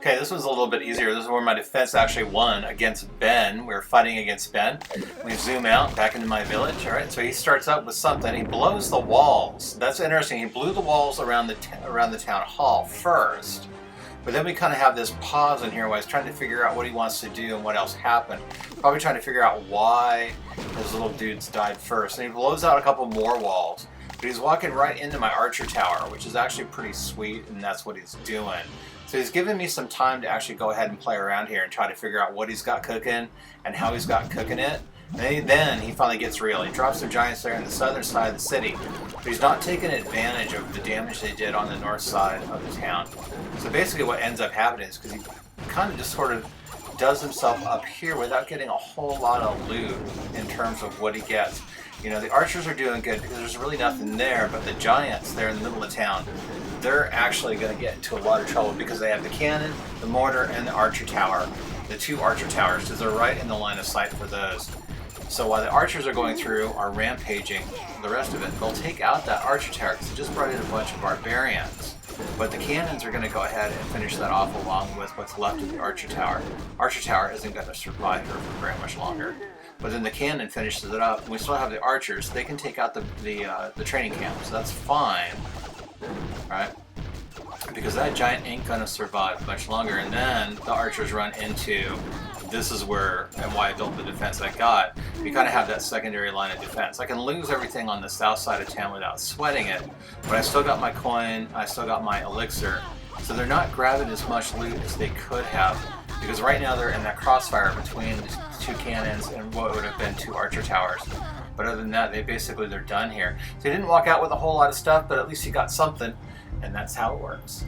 Okay, this was a little bit easier. This is where my defense actually won against Ben. We were fighting against Ben. We zoom out back into my village. All right, so he starts up with something. He blows the walls. That's interesting. He blew the walls around the town hall first. But then we kind of have this pause in here where he's trying to figure out what he wants to do and what else happened. Probably trying to figure out why those little dudes died first. And he blows out a couple more walls. But he's walking right into my archer tower, which is actually pretty sweet, and that's what he's doing. So he's given me some time to actually go ahead and play around here and try to figure out what he's got cooking and how he's got cooking it. And then he finally gets real. He drops some giants there on the southern side of the city. But he's not taking advantage of the damage they did on the north side of the town. So basically what ends up happening is because he kind of just sort of does himself up here without getting a whole lot of loot in terms of what he gets. You know, the archers are doing good because there's really nothing there, but the giants there in the middle of town, they're actually going to get into a lot of trouble because they have the cannon, the mortar, and the archer tower. The two archer towers, because they're right in the line of sight for those. So while the archers are going through, are rampaging the rest of it, they'll take out that archer tower because it just brought in a bunch of barbarians. But the cannons are going to go ahead and finish that off along with what's left of the archer tower. Archer tower isn't going to survive here for very much longer. But then the cannon finishes it up. We still have the archers. They can take out the training camp, so that's fine, right? Because that giant ain't going to survive much longer. And then the archers run into, this is where and why I built the defense I got. You kind of have that secondary line of defense. I can lose everything on the south side of town without sweating it, but I still got my coin, I still got my elixir, so they're not grabbing as much loot as they could have, because right now they're in that crossfire between the two cannons and what would have been two archer towers. But other than that, they're done here. So he didn't walk out with a whole lot of stuff, but at least he got something, and that's how it works.